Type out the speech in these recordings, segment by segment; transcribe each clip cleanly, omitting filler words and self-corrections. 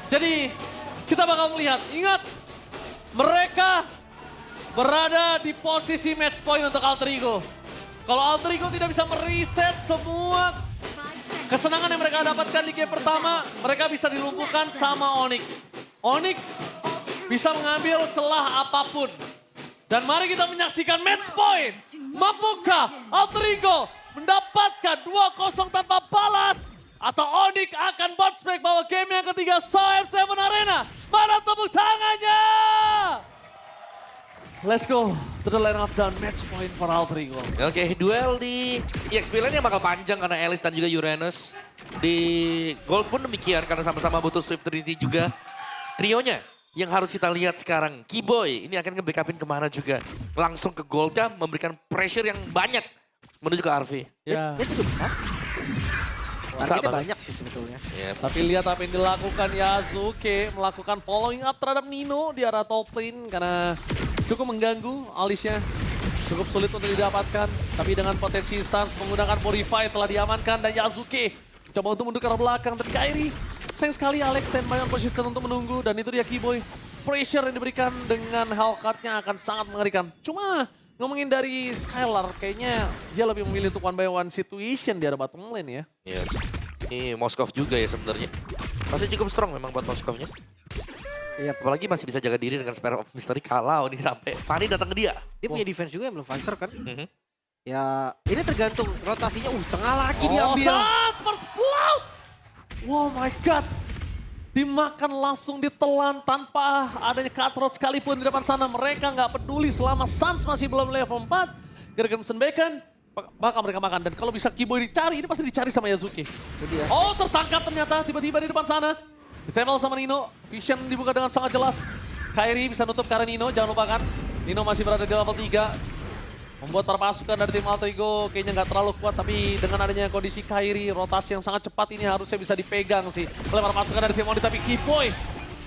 Jadi kita bakal melihat, ingat mereka berada di posisi match point untuk Alter Ego. Kalau Alter Ego tidak bisa mereset semua kesenangan yang mereka dapatkan di game pertama, mereka bisa dilumpuhkan sama Onyx. Onyx bisa mengambil celah apapun. Dan mari kita menyaksikan match point. Mampukah Alter Ego mendapatkan 2-0 tanpa balas? Atau Onyx akan bounce back bawa game yang ketiga SoF7 Arena? Mana tepuk tangannya? Let's go to the line of down match point for Alter Ego. Oke, duel di EXP Lane yang bakal panjang karena Alice dan juga Uranus. Di Gold pun demikian karena sama-sama butuh Swift Trinity juga. Trionya yang harus kita lihat sekarang. Keyboy ini akan nge-backupin kemana juga. Langsung ke Goldnya memberikan pressure yang banyak menuju ke RV. Ya. Dia juga bisa. Bisa Targetnya banget. banyak sih sebetulnya. Yep. Tapi lihat apa yang dilakukan Yasuke, melakukan following up terhadap Nino di arah top lane karena cukup mengganggu alisnya. Cukup sulit untuk didapatkan, tapi dengan potensi Sans menggunakan Purify telah diamankan dan Yasuke coba untuk mundur ke arah belakang. Dan Kairi, sayang sekali Alex standby on position untuk menunggu dan itu dia Keyboy. Pressure yang diberikan dengan Hellcat-nya akan sangat mengerikan. Cuma ngomongin dari Skylar, kayaknya dia lebih memilih untuk one by one situation di arah bottom lane ya. Iya. Ini Moskov juga ya sebenarnya. Masih cukup strong memang buat Moskovnya. Iya, Apalagi masih bisa jaga diri dengan Spare of Mystery kalau ini sampai Fanny datang ke dia. dia punya defense juga yang belum fighter kan. Mhm. Ya, ini tergantung rotasinya. Tengah lagi Oh, diambil. Sans first blood! Wow my god. Dimakan langsung ditelan tanpa adanya cutthroat sekalipun di depan sana. Mereka nggak peduli selama Sans masih belum level 4. Gara-gara Crimson Bacon, bakal mereka makan. Dan kalau bisa Keyboy dicari, ini pasti dicari sama Yasuke. Itu dia. Oh tertangkap ternyata tiba-tiba di depan sana. Ditempel sama Nino, vision dibuka dengan sangat jelas. Kairi bisa nutup karena Nino, jangan lupakan. Nino masih berada di level 3. Membuat para pasukan dari tim Alter Ego kayaknya nggak terlalu kuat, tapi dengan adanya kondisi Kairi, rotasi yang sangat cepat ini harusnya bisa dipegang sih oleh para pasukan dari tim Onyx. Tapi Keyboy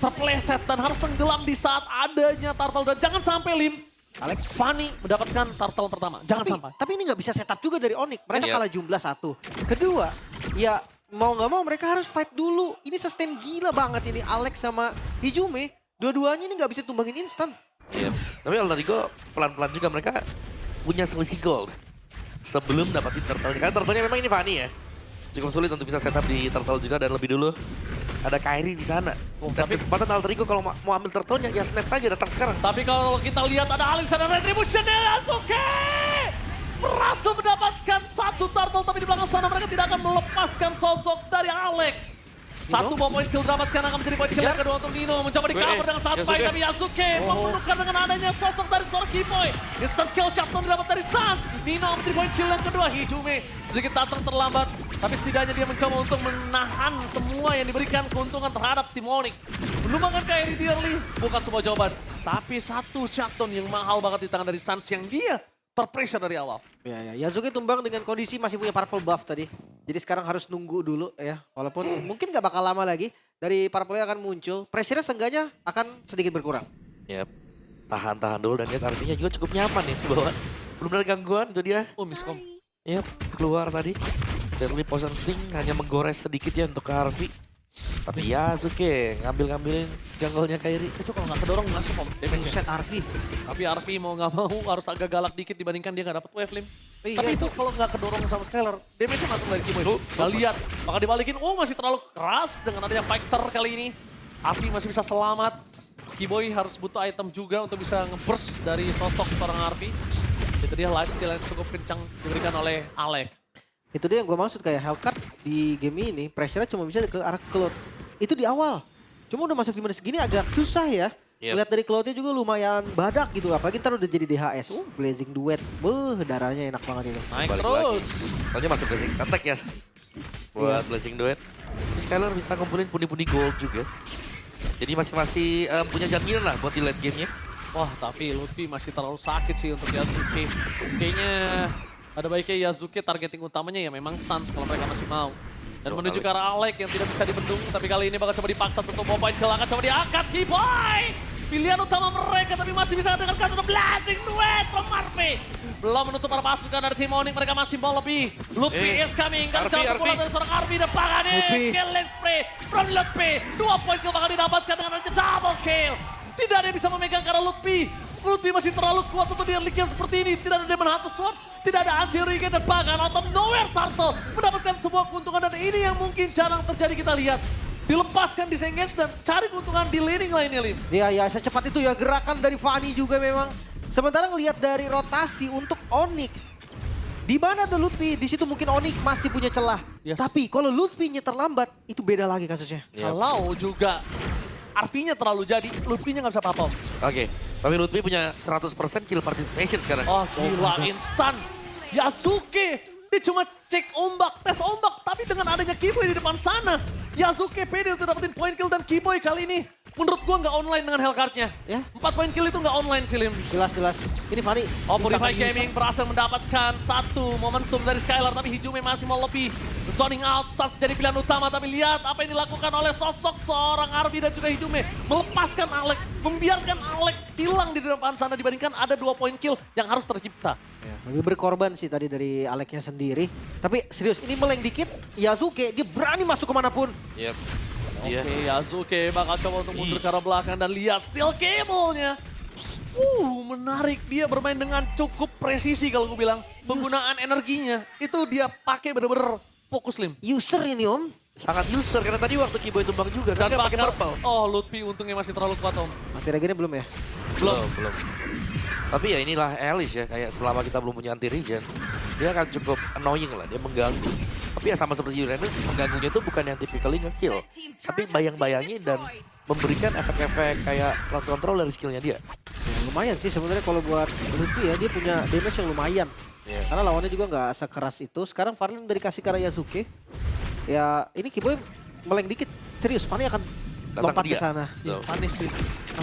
terpeleset dan harus tenggelam di saat adanya turtle. Dan jangan sampai Alex. Fanny mendapatkan turtle pertama, jangan sampai. Tapi ini nggak bisa setup juga dari Onyx. Mereka Iya. kalah jumlah 1. Kedua, ya mau nggak mau mereka harus fight dulu. Ini sustain gila banget ini Alex sama Hijume. Dua-duanya ini nggak bisa tumbangin instan. Iya. Tapi Alter Ego pelan-pelan juga mereka punya selisih gold sebelum dapatin turtle. Karena turtle-nya memang ini Fanny ya. Cukup sulit untuk bisa setup di turtle juga dan lebih dulu ada Kairi di sana. Dan tapi- kesempatan Alter Ego kalau mau ambil turtle-nya ya snatch saja datang sekarang. Tapi kalau kita lihat ada Alex dan Retribution dari Yasuke. Berhasil mendapatkan satu turtle, tapi di belakang sana mereka tidak akan melepaskan sosok dari Alex. Satu bawa poin kill dapatkan akan menjadi poin kill yang kedua untuk Nino. Mencoba di cover dengan sangat baik, tapi Yasuke memerlukan dengan adanya sosok dari seorang Keyboy. Instant kill shutdown didapat dari Sans. Nino menjadi poin kill yang kedua. Hijume sedikit datang terlambat, tapi setidaknya dia mencoba untuk menahan semua yang diberikan keuntungan terhadap tim Onyx. Menumbangkan Kairi di early bukan sebuah jawaban, tapi satu shutdown yang mahal banget di tangan dari Sans yang dia terpressure dari awal. Ya, Yasuke tumbang dengan kondisi masih punya purple buff tadi. Jadi sekarang harus nunggu dulu ya. Walaupun mungkin gak bakal lama lagi. Dari purple akan muncul. Pressure-nya seenggaknya akan sedikit berkurang. Yap. Tahan-tahan dulu dan lihat artinya juga cukup nyaman ya di bawah. Belum ada gangguan itu dia. Oh miskom. Yap, keluar tadi. Deadly Poison Sting hanya menggores sedikit ya untuk ke Harvey. Tapi Yasuke ngambil-ngambilin jungle-nya Kairi. Itu kalau nggak kedorong masuk om damage-nya. Set RV. Tapi Arfi mau nggak mau harus agak galak dikit dibandingkan dia nggak dapet wave limp. Iya. Tapi itu kalau nggak kedorong sama Skylar, damage-nya masuk dari Keyboy. Kita lihat, bakal dibalikin. Oh masih terlalu keras dengan adanya fighter kali ini. Arfi masih bisa selamat. Keyboy harus butuh item juga untuk bisa nge-burst dari sosok seorang Arfi. Itu dia lifesteal yang cukup kencang diberikan oleh Alex. Itu dia yang gue maksud kayak Hellcat di game ini pressure-nya cuma bisa ke arah Cloud. Itu di awal. Cuma udah masuk 5 menit segini agak susah ya. Yep. Lihat dari Cloud-nya juga lumayan badak gitu. Apalagi ntar udah jadi DHS. Blazing Duet. Darahnya enak banget ini. Naik Balik terus. lagi. Soalnya masuk blessing attack ya. Buat blessing duet. Terus Skylar bisa kumpulin pundi-pundi gold juga. Jadi masih punya jaminan lah buat di late game-nya. Wah tapi Lutfi masih terlalu sakit sih untuk Yasuke. Kayaknya ada baiknya Yasuke targeting utamanya ya memang Sans kalau mereka masih mau. Dan menuju ke arah Alex yang tidak bisa dibendung. Tapi kali ini bakal coba dipaksa untuk bawa poin kill. Akan coba diangkat Keyboy. pilihan utama mereka, tapi masih bisa dengan kartu blazing duet from Arfi. Belum menutup para pasukan dari tim Onyx, mereka masih mau lebih. Lutfi is coming, kan jauh bola dari seorang Arfi dan Pagani. Killing spray from Lutfi. 2 poin kill bakal didapatkan dengan adanya double kill. Tidak ada yang bisa memegang karena Lutfi masih terlalu kuat untuk dia league seperti ini. Tidak ada Demon Hunter Sword, tidak ada anti-regen dan Pagan out of nowhere Turtle mendapatkan sebuah keuntungan dan ini yang mungkin jarang terjadi kita lihat. Dilepaskan disengage dan cari keuntungan di laning lainnya, Lim. Iya, secepat itu ya gerakan dari Fanny juga memang. Sementara ngelihat dari rotasi untuk Onyx. Di mana ada Lutfi, di situ mungkin Onyx masih punya celah. Yes. Tapi kalau Lutfi-nya terlambat, itu beda lagi kasusnya. Kalau juga Arfi-nya terlalu jadi, Lutfi-nya nggak bisa apa-apa. Oke, tapi Lutfi punya 100% kill participation sekarang. Oh gila, instan. Yasuke, dia cuma cek ombak, tes ombak. Tapi dengan adanya Kiboy di depan sana, Yasuke pede untuk dapetin point kill dan Kiboy kali ini menurut gua nggak online dengan Hellcard-nya. Ya. 4 point kill itu nggak online sih, Lim. Jelas. Ini Fanny. Oh, Purify Gaming berhasil mendapatkan satu momentum dari Skylar, tapi Hijume masih mau lebih. Zoning out, Suns jadi pilihan utama, tapi lihat apa yang dilakukan oleh sosok seorang Arby dan juga Hijume. Melepaskan Alek, membiarkan Alek hilang di depan sana dibandingkan ada 2 point kill yang harus tercipta. Ya, lebih berkorban sih tadi dari Aleknya sendiri. Tapi serius, ini meleng dikit, Yasuke dia berani masuk kemanapun. Yep. Oke, Yasuke bakal coba untuk mundur ke arah belakang dan lihat steel cable-nya. Menarik. Dia bermain dengan cukup presisi kalau gue bilang. Penggunaan energinya itu dia pakai bener-bener fokus, Lim. User ini Om. Sangat user karena tadi waktu Kiboy tumbang juga kan dia pakai purple. Oh, Lutfi untungnya masih terlalu kuat, Om. Mati regennya belum ya? Belum. Tapi ya inilah Alice ya, kayak selama kita belum punya anti regen, dia akan cukup annoying lah, dia mengganggu. Tapi ya sama seperti Uranus, mengganggunya itu bukan yang typically nge-kill, tapi bayang-bayangin dan memberikan efek-efek kayak crowd control dari skillnya dia. Ya, lumayan sih sebenarnya kalau buat Lutfi ya, dia punya damage yang lumayan. Yeah. Karena lawannya juga nggak sekeras itu. Sekarang Farlin udah dikasih ke Yasuke. Ya ini Kiboy meleng dikit. Serius, Fanny akan lompat ke sana. Ya, panis sih.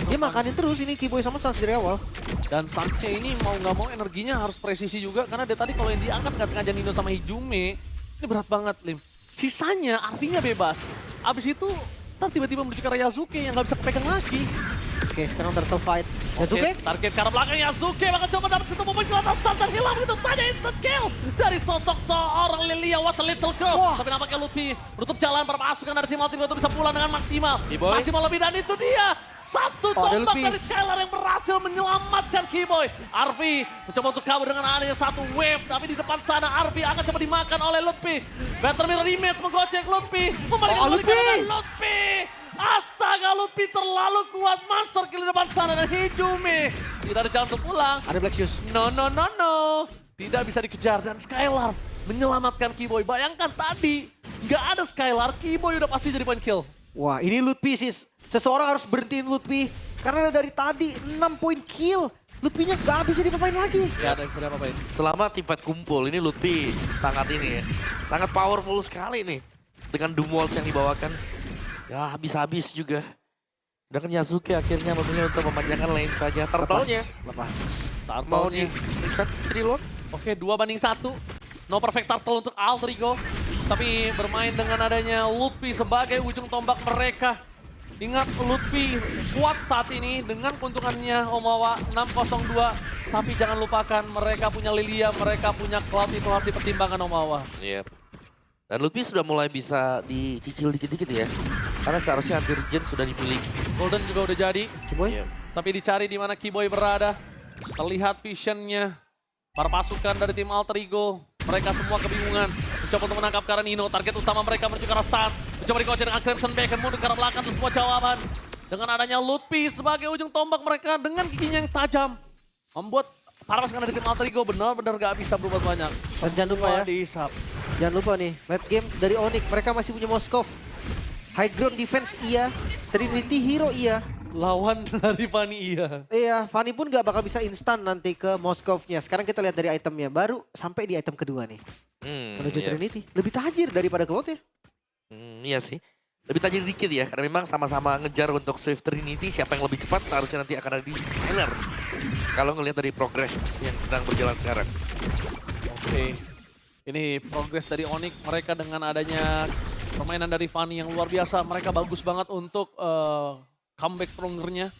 Dia makanin terus ini Kiboy sama Suns dari awal. Dan Suns-nya ini mau nggak mau energinya harus presisi juga. Karena dia tadi kalau yang diangkat nggak sengaja Nino sama Hijume. Ini berat banget, Lim. Sisanya artinya bebas. Abis itu ntar tiba-tiba menuju ke arah Yasuke yang nggak bisa kepegang lagi. Oke, sekarang turtle fight. Oke, Yasuke? target ke arah belakang Yasuke bakal coba dapat satu momen kill atas Suns dan hilang begitu saja instant kill dari sosok seorang Lilia was a little girl. Wah. Tapi nampaknya Lutfi menutup jalan para pasukan dari tim Ultimate untuk bisa pulang dengan maksimal. Kiboy. Maksimal lebih dan itu dia. Satu ada tombak Lutfi. dari Skylar yang berhasil menyelamatkan Kiboy. Arvi mencoba untuk kabur dengan adanya satu wave. Tapi di depan sana Arvi akan coba dimakan oleh Lutfi. Better mirror image menggocek Lutfi. Membalikan Lutfi. Astaga, Lutfi terlalu kuat. Monster kill di depan sana dan Hijume tidak ada jalan untuk pulang. Ada Black Shoes. No. Tidak bisa dikejar dan Skylar menyelamatkan Kiboy. Bayangkan tadi nggak ada Skylar, Kiboy udah pasti jadi point kill. Wah, ini Lutfi sih. Seseorang harus berhentiin Lutfi. Karena dari tadi 6 point kill. Lutfinya nggak bisa dipapain lagi. Gak ada yang sudah apa-apain. Selama tim fight kumpul, ini Lutfi sangat ini ya, sangat powerful sekali nih. Dengan Doom Waltz yang dibawakan, ya habis-habis juga. Sedangkan Yasuke akhirnya memilih untuk memanjangkan lane saja. Turtle-nya Lepas. mau Turtle-nya. di reset jadi lock. Oke, 2-1. No perfect turtle untuk Altrigo. Tapi bermain dengan adanya Lutfi sebagai ujung tombak mereka. Ingat Lutfi kuat saat ini dengan keuntungannya Omawa 602. Tapi jangan lupakan mereka punya Lilia, mereka punya Cloud, itu harus dipertimbangkan Omawa. Iya. Dan Lutfi sudah mulai bisa dicicil dikit-dikit ya. Karena seharusnya anti regen sudah dimiliki. Golden juga udah jadi. Kiboy? Iya. Tapi dicari di mana Kiboy berada. Terlihat visionnya. Para pasukan dari tim Alter Ego. Mereka semua kebingungan. Mencoba untuk menangkap ke arah Nino. Target utama mereka menuju ke arah Suns. Mencoba dikocok dengan Crimson Bacon. Mundur ke arah belakang untuk semua jawaban. Dengan adanya Lutfi sebagai ujung tombak mereka. Dengan giginya yang tajam. Membuat para pasukan dari tim Alter Ego benar-benar gak bisa berbuat banyak. Dan jangan lupa ya. Dihisap. Jangan lupa nih, late game dari Onyx. Mereka masih punya Moskov. High ground defense iya. Trinity hero iya. Lawan dari Fanny iya. Iya, Fanny pun gak bakal bisa instan nanti ke Moskovnya. Sekarang kita lihat dari itemnya. Baru sampai di item kedua nih. Menuju Iya. Trinity. Lebih tajir daripada Cloud ya. Iya sih. Lebih tajir dikit ya, karena memang sama-sama ngejar untuk Swift Trinity. Siapa yang lebih cepat seharusnya nanti akan ada di Skylar. Kalau ngelihat dari progres yang sedang berjalan sekarang. Oke. Ini progres dari Onyx. Mereka dengan adanya permainan dari Fanny yang luar biasa. Mereka bagus banget untuk comeback strongernya.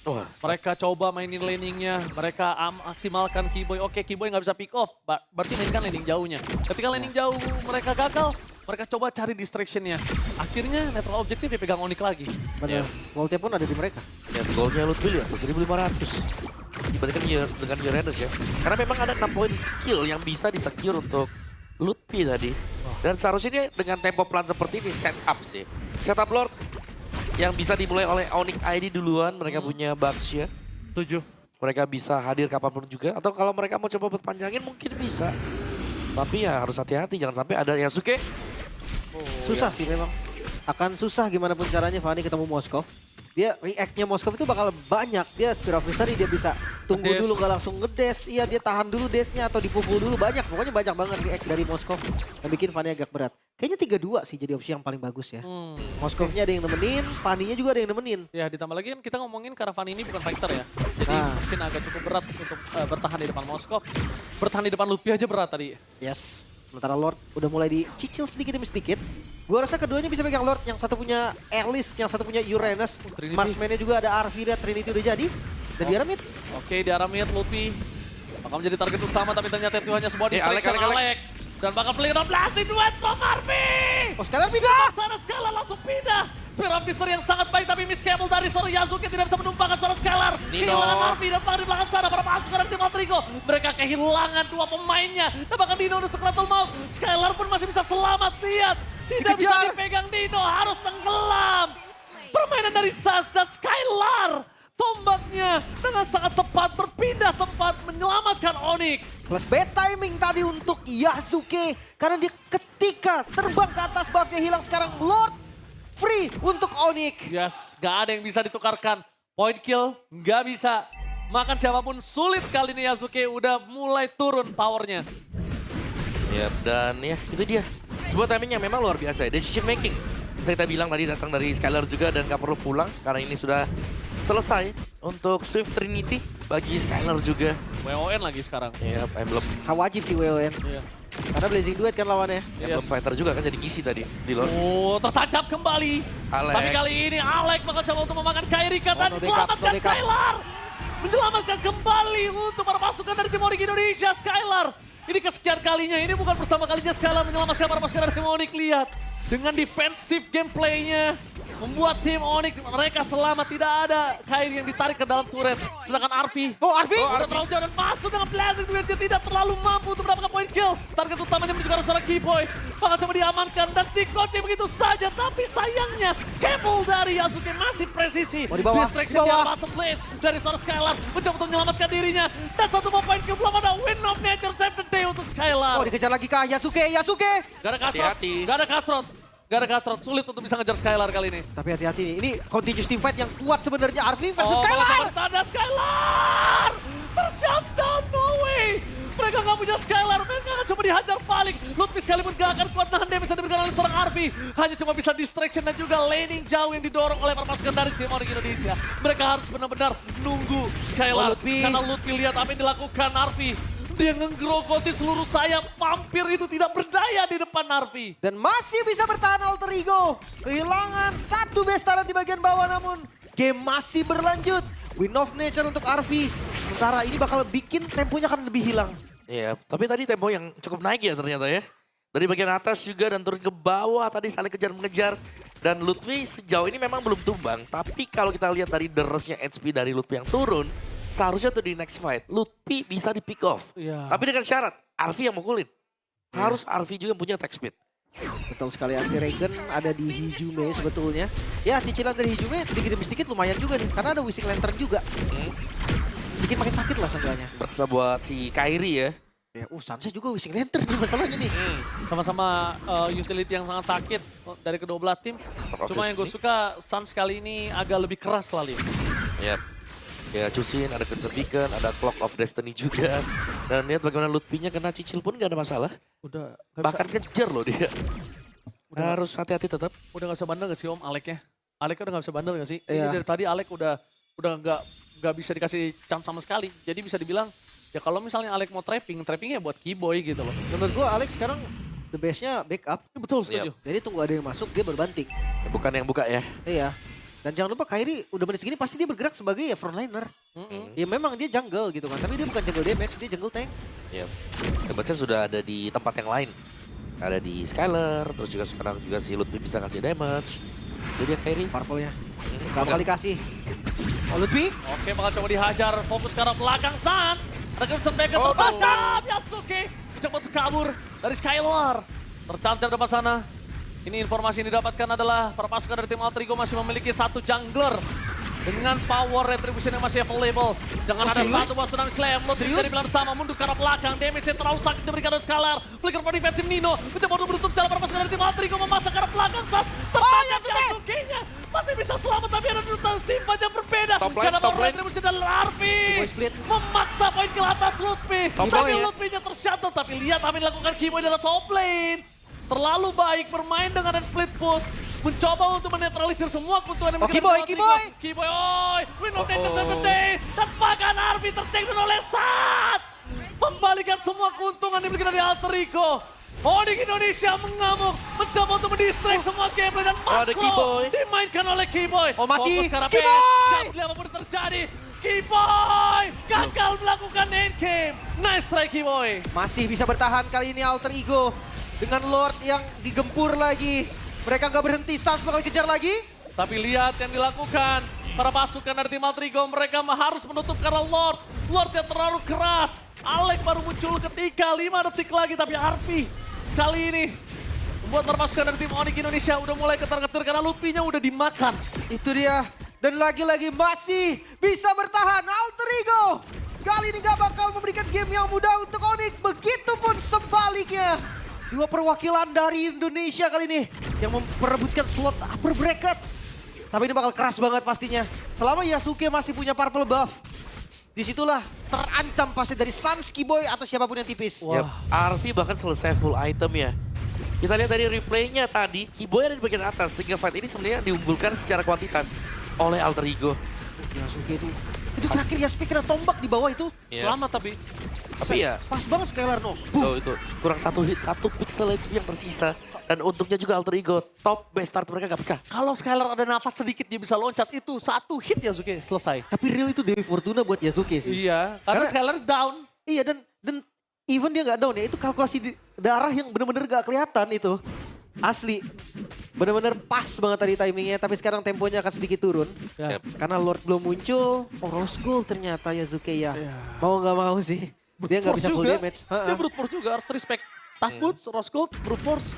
Wah, Mereka coba mainin laningnya, mereka maksimalkan Keyboy. Oke, Keyboy nggak bisa pick off, berarti mainkan laning jauhnya. Ketika laning jauh mereka gagal, mereka coba cari distractionnya. Akhirnya netral objektif dipegang Onyx lagi. Benar. Voltnya pun ada di mereka. ya golnya Lutfi ya, 1.500. Dibandingkan dengan Uranus ya. Karena memang ada 6 poin kill yang bisa disecure untuk Lutfi tadi. Dan seharusnya dia dengan tempo pelan seperti ini setup sih. Setup Lord yang bisa dimulai oleh Onyx ID duluan. Mereka punya Baxia. 7. Mereka bisa hadir kapanpun juga. Atau kalau mereka mau coba berpanjangin mungkin bisa. Tapi ya harus hati-hati. Jangan sampai ada Yasuke. Susah sih memang. Akan susah gimana pun caranya Fanny ketemu Moskov. Dia react-nya Moskov itu bakal banyak. Dia Spear of Mystery dia bisa tunggu Ngedes. dulu gak langsung ngedes. Iya dia tahan dulu desnya atau dipukul dulu. Banyak, pokoknya banyak banget react dari Moskov. Yang bikin Fanny agak berat. Kayaknya 3-2 sih jadi opsi yang paling bagus ya. Moskovnya ada yang nemenin, Fanny-nya juga ada yang nemenin. Ya ditambah lagi kan kita ngomongin Caravan ini bukan fighter ya. Jadi Ah. mungkin agak cukup berat untuk bertahan di depan Moskov. Bertahan di depan Lutfi aja berat tadi. Yes. Sementara Lord udah mulai dicicil sedikit demi sedikit. Gua rasa keduanya bisa pegang Lord. Yang satu punya Alice, yang satu punya Uranus. Trinity. Marksman-nya juga ada Arvi, dan Trinity udah jadi. Dan di arah mid. Oke, di arah mid Lutfi bakal menjadi target utama, tapi ternyata itu hanya sebuah Alek, distraction Alek. Alek. Dan bakal pelik 16 duet from Arvi. Oh sekarang pindah! Sana Scalar langsung pindah. Spear of Mystery yang sangat baik, tapi miss cable dari seorang Yasuke tidak bisa menumpangkan seorang Scalar. Nino. Kehilangan Arvi dan di belakang sana para pasukan dari tim Matrigo. Mereka kehilangan 2 pemainnya. Dan bahkan Dino udah sekeratul maut. Scalar pun masih bisa selamat, lihat. Tidak bisa Dikejar. dipegang Dino, harus tenggelam. Permainan dari Sas dan Skylar. Tombaknya dengan sangat tepat berpindah tempat menyelamatkan Onyx. Plus bad timing tadi untuk Yasuke. Karena dia ketika terbang ke atas buffnya hilang sekarang Lord free untuk Onyx. Yes, gak ada yang bisa ditukarkan. Point kill, gak bisa. Makan siapapun sulit kali ini Yasuke udah mulai turun powernya. Ya, dan ya itu dia. Sebuah timing yang memang luar biasa ya. Decision making. Bisa kita bilang tadi datang dari Skylar juga dan gak perlu pulang. Karena ini sudah selesai untuk Swift Trinity bagi Skylar juga. WON lagi sekarang. Ya, emblem Wajib sih WON. Iya. Karena Blazing Duet kan lawannya. emblem fighter juga kan jadi ngisi tadi di Lord. Oh, tertancap kembali. Alek. Tapi kali ini Alek bakal coba untuk memakan Kairika dan no backup, selamatkan no backup. Skylar. Menyelamatkan kembali untuk para pasukan dari tim Onyx Indonesia, Skylar. Ini kesekian kalinya, ini bukan pertama kalinya Skylar menyelamatkan para pasukan dari tim Onyx. Lihat, dengan defensif gameplaynya, membuat tim Onyx mereka selamat, tidak ada Kairi yang ditarik ke dalam turret. Sedangkan Arvi, Oh Arvi! udah terlalu jauh dan masuk dengan Blazing Duet, dia tidak terlalu mampu untuk mendapatkan point kill. Target utamanya menuju ke arah seorang Keyboy. Bakal coba diamankan dan dikunci begitu saja. Tapi sayangnya, cable dari Yasuke masih presisi. Oh, di bawah, Distraction di bawah. di bottom lane dari seorang Skylar. Mencoba untuk menyelamatkan dirinya. Dan satu more point kill, belum ada win of major save the day untuk Skylar. Oh dikejar lagi kah Yasuke, Yasuke! Gak ada Cutthroat, Hati-hati. gak ada Cutthroat. Gak ada Cutthroat, sulit untuk bisa ngejar Skylar kali ini. Tapi hati-hati nih, ini continuous team fight yang kuat sebenarnya Arvi versus Oh, Skylar! tanda Skylar! Tershutdown, no way! Mereka nggak punya Skylar, mereka akan coba dihajar balik. Lutfi sekalipun gak akan kuat nahan damage yang diberikan oleh seorang Arvi. Hanya cuma bisa distraction dan juga laning jauh yang didorong oleh para pasukan dari tim Onyx Indonesia. Mereka harus benar-benar nunggu Skylar. Oh, Lutfi. Karena Lutfi lihat apa yang dilakukan Arvi. Dia ngegrokoti seluruh sayap, vampir itu tidak berdaya di depan Arvi. Dan masih bisa bertahan Alter Ego. Kehilangan satu base talent di bagian bawah namun game masih berlanjut. Win of Nature untuk Arvi. Sementara ini bakal bikin temponya akan lebih hilang. Iya, tapi tadi tempo yang cukup naik ya ternyata ya. Dari bagian atas juga dan turun ke bawah tadi saling kejar-mengejar. Dan Lutfi sejauh ini memang belum tumbang. Tapi kalau kita lihat dari derasnya HP dari Lutfi yang turun, seharusnya tuh di next fight, Lutfi bisa di pick off. Iya. Tapi dengan syarat, Arvi yang mukulin. Harus Arvi juga punya attack speed. Betul sekali, anti-Regen ada di Hijume sebetulnya. Ya cicilan dari Hijume sedikit demi sedikit lumayan juga nih. Karena ada Wishing Lantern juga. Bikin makin sakit lah seenggaknya. Berkesa buat si Kairi ya. Ya, Sansa juga Wishing Lantern nih masalahnya nih. Sama-sama utility yang sangat sakit dari kedua belah tim. Cuma yang gue suka, Suns kali ini agak lebih keras lah, Lim. Yap. Ya Chusin, ada Crimson Beacon, ada Clock of Destiny juga. Dan lihat bagaimana Lutfi-nya kena cicil pun gak ada masalah. Udah Bahkan kejar loh dia. Udah. Harus hati-hati tetap. gak bisa bandel gak sih Om Aleknya? Aleknya udah gak bisa bandel gak sih? Iya. Ini dari tadi Alek udah gak bisa dikasih chance sama sekali. Jadi bisa dibilang, ya kalau misalnya Alek mau trappingnya buat Keyboy gitu loh. Menurut gua Alex sekarang the base-nya backup. Betul, setuju. Jadi tunggu ada yang masuk dia berbanting. Bukan yang buka ya. Iya. Dan jangan lupa Kairi udah menit segini pasti dia bergerak sebagai ya frontliner. Ya memang dia jungle gitu kan, tapi dia bukan jungle damage, dia jungle tank. Iya. Hebatnya sudah ada di tempat yang lain. Ada di Skyler, terus juga sekarang juga si Ludwig bisa ngasih damage. Itu dia Kairi. Purple-nya. Gak bakal dikasih. Oh Ludwig. Oke, bakal coba dihajar. Fokus ke arah belakang Sans. Ada Crimson Baker tertangkap. Yasuke coba kabur dari Skylar. Tertancap depan sana. Ini informasi yang didapatkan adalah para pasukan dari tim Alterigo masih memiliki satu jungler. Dengan power retribution yang masih available. Jangan ada satu bos tsunami slam. Ludwig dari bilang sama mundur ke arah belakang. Damage yang terlalu sakit diberikan oleh Skylar. Flicker for defensive Nino. Mencoba untuk menutup jalan para pasukan dari tim Alterigo memasang ke arah belakang. Tertangkap Yasuke-nya. Masih bisa selamat tapi ada brutal tim yang berbeda. Karena power retribution dari Arfi. Memaksa poin ke atas Ludwig. Tapi Ludwignya tershuttle. Tapi lihat apa yang dilakukan Kiboy dalam top lane. Terlalu baik bermain dengan split push. Mencoba untuk menetralisir semua keuntungan yang Kiboy, oi! Win of Nature 70! Dan bahkan Arby tertake oleh Sans! Membalikan semua keuntungan yang dimiliki dari Alterigo. Onyx Indonesia mengamuk, mencoba untuk mendistract semua gameplay dan makro dimainkan oleh Kiboy. Oh masih, Kiboy! Gak apapun yang terjadi. Kiboy gagal melakukan endgame. Nice try Kiboy. Masih bisa bertahan kali ini Alterigo. Dengan Lord yang digempur lagi. Mereka nggak berhenti, Sans bakal kejar lagi. Tapi lihat yang dilakukan. Para pasukan dari tim Alterigo, mereka harus menutup karena Lord. Lord yang terlalu keras. Alec baru muncul ketika 5 detik lagi. Tapi Arfi kali ini membuat para pasukan dari tim Onyx Indonesia udah mulai ketar-ketir karena Luffy-nya udah dimakan. Itu dia. Dan lagi-lagi masih bisa bertahan Alterigo. Kali ini nggak bakal memberikan game yang mudah untuk Onyx. Begitupun sebaliknya. Dua perwakilan dari Indonesia kali ini yang memperebutkan slot upper bracket. Tapi ini bakal keras banget pastinya. Selama Yasuke masih punya purple buff, disitulah terancam pasti dari Sans, Kiboy atau siapapun yang tipis. Yep. Arfi bahkan selesai full item ya. Kita lihat dari replaynya tadi, Kiboy ada di bagian atas. Sehingga fight ini sebenarnya diunggulkan secara kuantitas oleh Alterigo. Yasuke itu terakhir Yasuke kena tombak di bawah itu. Selamat tapi. Tapi ya, pas banget Skylar no. Oh, itu kurang satu hit, satu pixel HP yang tersisa. Dan untungnya juga Alterigo, top base start mereka gak pecah. Kalau Skylar ada nafas sedikit dia bisa loncat, itu satu hit Yasuke selesai. Tapi real itu Dewi Fortuna buat Yasuke sih. Iya, karena Skylar down. Iya dan even dia gak down ya, itu kalkulasi darah yang bener-bener gak kelihatan itu. Asli. Bener-bener pas banget tadi timingnya, tapi sekarang temponya akan sedikit turun. Ya. Karena Lord belum muncul, Rose Gold ternyata Yasuke ya. Mau gak mau sih. Dia nggak bisa full damage. Dia brute force juga, harus respect. Tough boots, Rose Gold, brute force.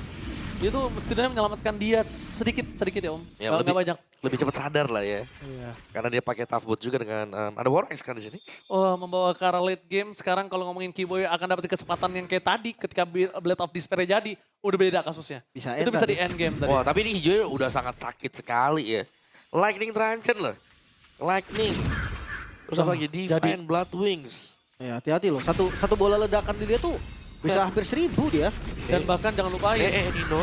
Itu mestinya menyelamatkan dia sedikit ya Om. Ya, Kalau nggak banyak. Lebih cepat sadar lah ya. Iya. Karena dia pakai tough boot juga dengan ada War Axe kan di sini. Oh, membawa ke arah late game. Sekarang kalau ngomongin Kiboy akan dapat kecepatan yang kayak tadi ketika Blade of Despair jadi, udah beda kasusnya. Itu bisa di end game tadi. Wah, tapi ini hijau udah sangat sakit sekali ya. Lightning Tranchan loh. Lightning. Terus apa lagi? Divine Blood Wings. Ya hati-hati loh, satu bola ledakan di dia tuh bisa hampir 1000 dia. Dan bahkan jangan lupain, Nino.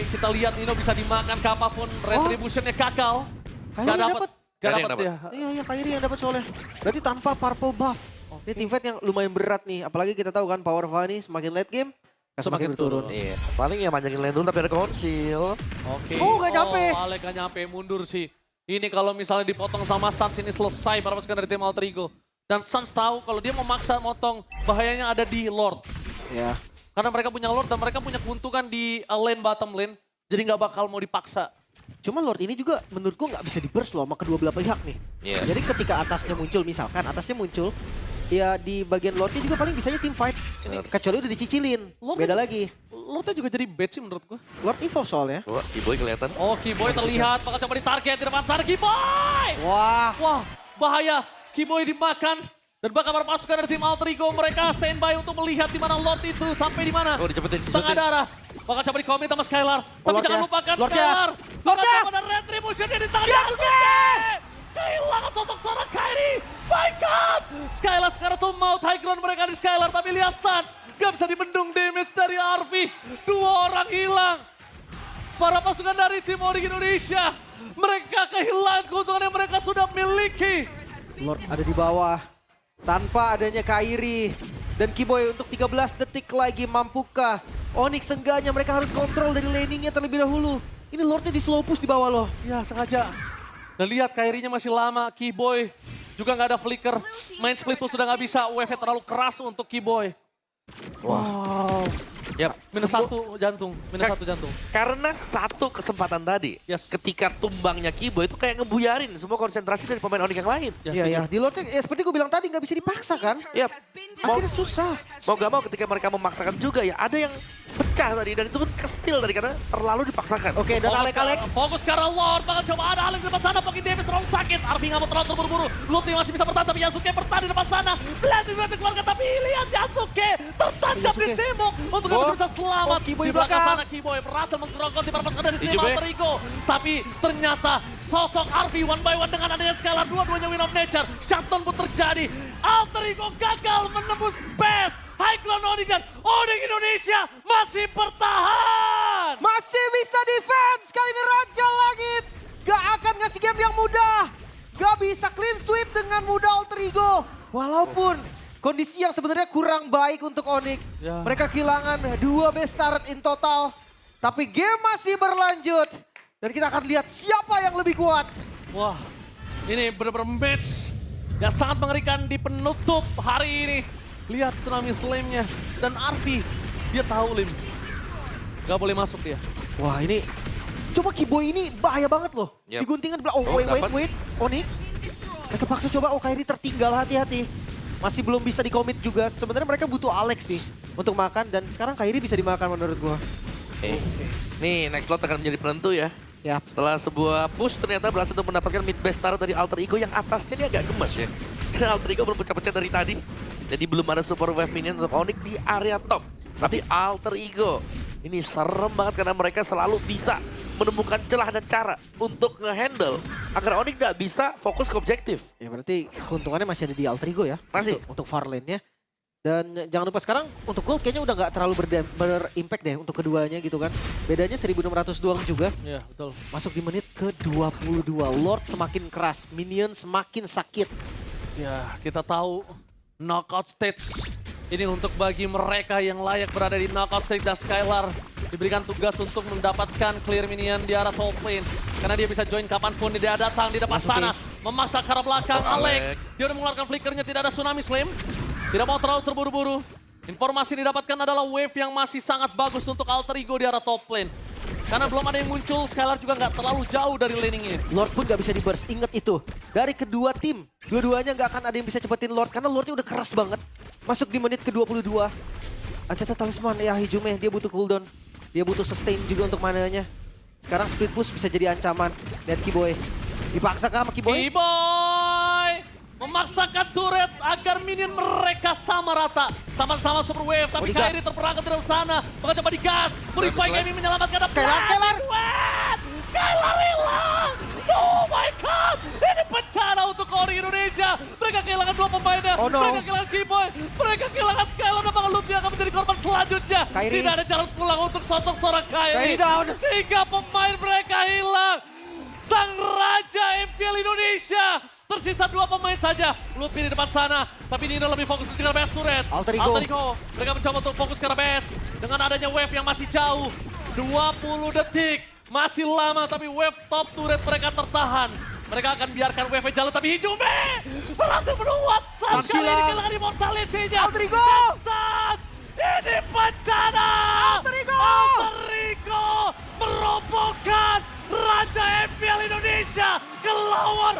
kita lihat Nino bisa dimakan ke apapun, retributionnya gagal. Kairi dapat. Gak Kairi yang dapat ya. Iya Kairi yang dapat soalnya. Berarti tanpa purple buff. Ini team fight yang lumayan berat nih, apalagi kita tahu kan power Vani semakin late game semakin berturun. Iya, paling ya manjangin lane dulu tapi ada konsil. Oke. Oh gak nyampe. Alec gak nyampe, mundur sih. Ini kalau misalnya dipotong sama Sans ini selesai para pasukan dari tim Alterigo. Dan Sans tahu kalau dia memaksa motong, bahayanya ada di Lord. Ya. Karena mereka punya Lord dan mereka punya keuntungan di lane bottom lane. Jadi nggak bakal mau dipaksa. Cuma Lord ini juga menurutku nggak bisa di-burst loh sama kedua belah pihak nih. Iya. Jadi ketika atasnya muncul, misalkan atasnya muncul, ya di bagian Lordnya juga paling bisanya team fight. Kecuali udah dicicilin, beda lagi. Lordnya juga jadi bad sih menurut gue. Lord evolve soalnya. Wah, Kiboy kelihatan. Oh, Kiboy terlihat, bakal coba ditarget di depan sana Kiboy! Wah. Wah, bahaya. Kiboy dimakan. Dan bahkan para pasukan dari tim Alterigo mereka standby untuk melihat di mana Lord itu sampai di mana. Oh, dicepetin. Setengah darah. Bakal coba dikomit sama Skylar. Tapi jangan lupakan Skylar. Bakal coba ada retribution yang di tangan Yasuke. Kehilangan sosok seorang Kairi. My God. Skylar sekarang tuh mau high ground mereka di Skylar. Tapi lihat Sans. Gak bisa dibendung damage dari Arfi. 2 orang hilang. Para pasukan dari tim Onyx Indonesia. Mereka kehilangan keuntungan yang mereka sudah miliki. Lord ada di bawah. Tanpa adanya Kairi. Dan Kiboy untuk 13 detik lagi mampukah? Onyx seenggaknya mereka harus kontrol dari laningnya terlebih dahulu. Ini Lordnya di slow push di bawah loh. Ya sengaja. Dan lihat Kairinya masih lama, Keyboy juga nggak ada flicker. Main split pun sudah nggak bisa, wave terlalu keras untuk Keyboy. Wow. Yap. Minus satu jantung. Karena satu kesempatan tadi, Yes. ketika tumbangnya Kibo itu kayak ngebuyarin semua konsentrasi dari pemain Onyx yang lain. Iya, ya. Di lotnya, ya seperti gue bilang tadi, nggak bisa dipaksa kan? Yap. Mau, Akhirnya susah. mau gak mau ketika mereka memaksakan juga ya, ada yang pecah tadi. Dan itu pun kestil tadi karena terlalu dipaksakan. Oke, dan Alek-Alek. Fokus ke arah Lord, bakal coba ada Alek di depan sana, Poki Davis terlalu sakit. Arfi nggak mau terlalu terburu-buru. Lutfi masih bisa bertahan, tapi Yasuke bertahan di depan sana. Blending keluarga, tapi lihat Yasuke tertancap di Yasuke. tembok. Untuk nggak bisa selamat. Keyboy Di belakang belakang. sana Keyboy berhasil menggerogoti diperpaskan dari tim Ijube. Alter Ego. Tapi ternyata sosok Arfi one by one dengan adanya Skylar, dua-duanya win of nature. Shutdown pun terjadi. Alter Ego gagal menembus base. High Clown Onigan, Onyx Indonesia masih bertahan. Masih bisa defense. Kali ini Raja Langit. Gak akan ngasih game yang mudah. Gak bisa clean sweep dengan mudah Alter Ego. Walaupun kondisi yang sebenarnya kurang baik untuk Onyx. Ya. Mereka kehilangan 2 base turret in total. Tapi game masih berlanjut. Dan kita akan lihat siapa yang lebih kuat. Wah, ini benar-benar match yang sangat mengerikan di penutup hari ini. Lihat Tsunami Slam-nya dan Arfi, dia tahu Lim. Gak boleh masuk dia. Wah ini, coba Keyboy ini bahaya banget loh. Yep. Diguntingkan bilang, Oh, wait, dapat. Onyx. Mereka paksa coba, Kairi tertinggal, hati-hati. Masih belum bisa di-commit juga. Sebenarnya mereka butuh Alex sih untuk makan dan sekarang Kairi bisa dimakan menurut gua. Nih, next slot akan menjadi penentu ya. Ya. Setelah sebuah push ternyata berhasil untuk mendapatkan mid base turret dari Alter Ego yang atasnya ini agak gemes ya. Karena Alter Ego belum pecah-pecah dari tadi. Jadi belum ada super wave minion untuk Onyx di area top. Tapi Alter Ego ini serem banget karena mereka selalu bisa menemukan celah dan cara untuk nge-handle agar Onyx gak bisa fokus ke objektif. Ya berarti keuntungannya masih ada di Alter Ego ya. Masih. Untuk far lane-nya. Dan jangan lupa sekarang untuk gold kayaknya udah nggak terlalu berimpact deh untuk keduanya gitu kan. Bedanya 1600 doang juga. Iya, betul. Masuk di menit ke-22. Lord semakin keras, minion semakin sakit. Ya, kita tahu knockout stage ini untuk bagi mereka yang layak berada di knockout stage dan Skylar diberikan tugas untuk mendapatkan clear minion di arah top lane. Karena dia bisa join kapanpun dia datang di depan sana. Memaksa ke arah belakang Alek. Dia udah mengeluarkan flickernya, tidak ada Tsunami Slam. Tidak mau terlalu terburu-buru. Informasi yang didapatkan adalah wave yang masih sangat bagus untuk Alter Ego di arah top lane. Karena belum ada yang muncul, Skylar juga nggak terlalu jauh dari laningnya. Lord pun gak bisa di-burst, inget itu. Dari kedua tim, dua-duanya gak akan ada yang bisa cepetin Lord. Karena Lordnya udah keras banget. Masuk di menit ke-22. Ancata Talisman, ya Hijume, dia butuh cooldown. Dia butuh sustain juga untuk mananya. Sekarang split push bisa jadi ancaman. Lihat Keyboy. Dipaksa kah sama Keyboy? Keyboy memaksakan turret agar minion mereka sama rata. Sama-sama super wave, tapi digas. Kairi terperangkap dari sana. Maka coba digas. Purify Bagus, Gaming menyelamatkan. Skylar. Skylar hilang. Oh my god. Ini bencana untuk Onyx Indonesia. Mereka kehilangan 2 pemainnya. Oh no. Mereka kehilangan Keyboy. Mereka kehilangan Skylar. Dan Bang Lutfi akan menjadi korban selanjutnya. Kairi. Tidak ada jalan pulang untuk sosok seorang Kairi. Kairi down. 3 pemain mereka hilang. Sang Raja MPL Indonesia. Tersisa 2 pemain saja. Lutfi di depan sana. Tapi Nina lebih fokus ke arah base turret. Alter Ego. Mereka mencoba untuk fokus ke arah base. Dengan adanya wave yang masih jauh. 20 detik. Masih lama tapi wave top turret mereka tertahan. Mereka akan biarkan wave jalan tapi Hijume berhasil menuat. Saat kali ini kehilangan immortality-nya. Alter Ego. Saat ini bencana. Alter Ego. Alter Ego merobohkan Raja MPL Indonesia ke lower